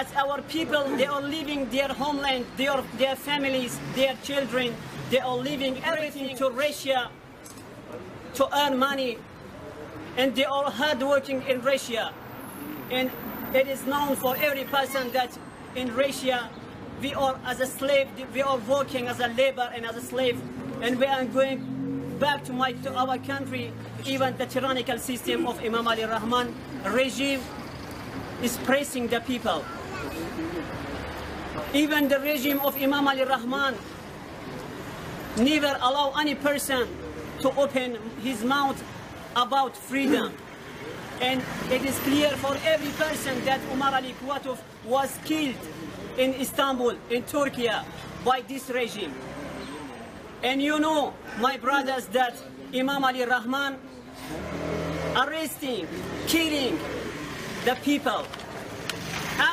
that our people, they are leaving their homeland, their families, their children, they are leaving everything to Russia to earn money, and they are hard working in Russia. And it is known for every person that in Russia we are as a slave, we are working as a labor and as a slave, and we are going back to our country. Even the tyrannical system of Imam Ali Rahman regime is pressing the people. Even the regime of Imam Ali Rahman never allow any person to open his mouth about freedom. And it is clear for every person that Umar Ali Kouatov was killed in Istanbul, in Turkey, by this regime. And you know, my brothers, that Imam Ali Rahman arresting, killing the people.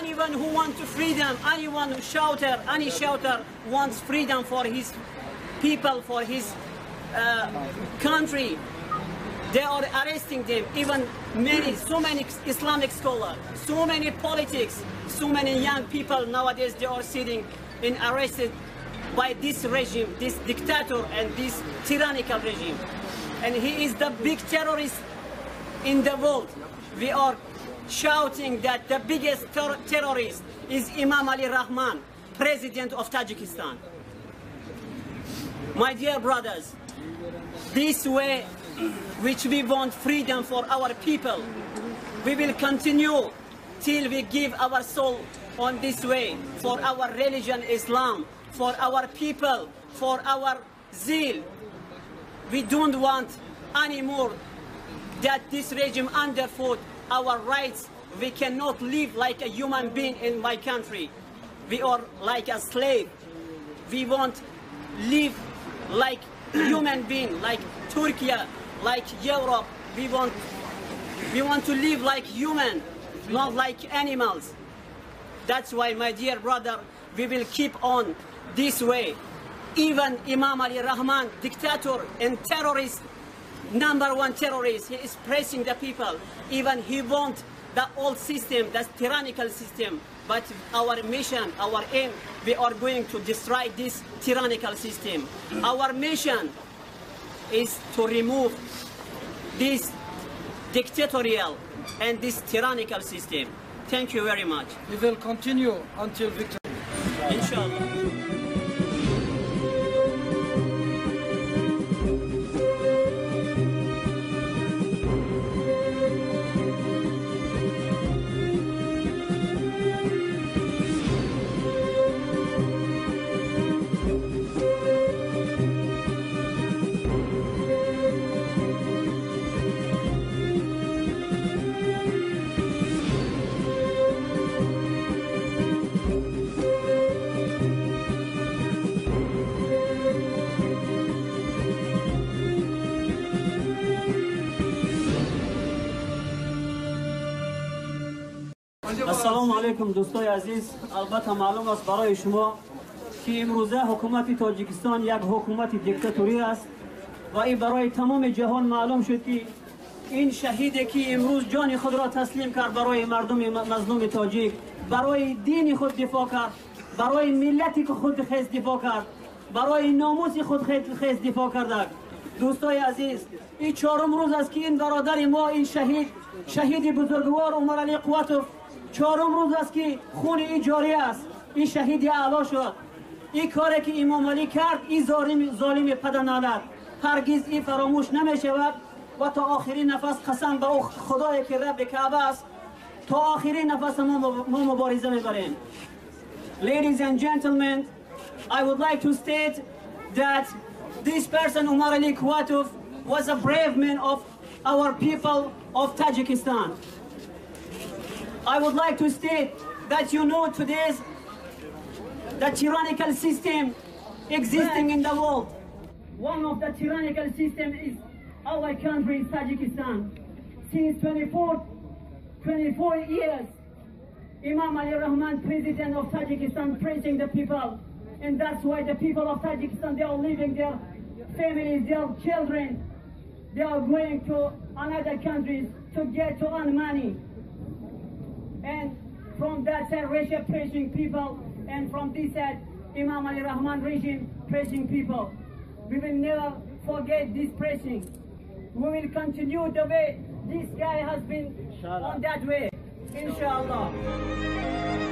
Anyone who wants freedom, anyone who any shouter wants freedom for his people, for his country, they are arresting them. Even so many Islamic scholars, so many politics, so many young people nowadays, they are sitting and arrested by this regime, this dictator and this tyrannical regime. And he is the big terrorist in the world. We are shouting that the biggest terrorist is Imam Ali Rahman, president of Tajikistan. My dear brothers, this way which we want freedom for our people, we will continue till we give our soul on this way for our religion Islam, for our people, for our zeal. We don't want anymore that this regime underfoot our rights. We cannot live like a human being in my country. We are like a slave. We want live like human being, like Turkey, like Europe. We want to live like human, not like animals. That's why, my dear brother, we will keep on this way. Even Imam Ali Rahman, dictator and terrorist, #1 terrorist, he is pressing the people. Even he wants the old system, that tyrannical system. But our mission, our aim, we are going to destroy this tyrannical system. Our mission is to remove this dictatorial and this tyrannical system. Thank you very much. We will continue until victory. Inshallah. السلام علیکم دوستای عزیز. البته معلوم است برای شما که امروزه حکومت تاجیکستان یک حکومت دیکتاتوری است و این برای تمام جهان معلوم شد که این شهیدی که امروز جان خود را تسلیم کرد برای مردم مظلوم تاجیک، برای دین خود دفاع کرد، برای ملتی که خود خیز دفاع کرد، برای ناموس خود خیز دفاع کرد. دوستای عزیز، این 4م روز است که این برادر ما، این شهید بزرگوار عمر علی قواتوف، 4م روز است که خون این جاری است. این شهید اعلا شد. این کاری که امام علی کرد، این ظالم پدرنالد، هرگز این فراموش نمی شود و تا آخرین نفس قسم به او خدایی که رب کعبه است، تا آخرین نفس ما مبارزه میبریم. Ladies and gentlemen, I would like to state that this person, Umar Ali Kouatov, was a brave man of our people of Tajikistan. I would like to state that you know today's the tyrannical system existing in the world. One of the tyrannical systems is our country, Tajikistan. Since 24 years, Imam Ali Rahman, president of Tajikistan, praising the people. And that's why the people of Tajikistan, they are leaving their families, their children. They are going to another countries to earn money. And from that side Russia pressing people, and from this side Imam Ali Rahman regime pressing people. We will never forget this pressing. We will continue the way this guy has been on that way, inshallah.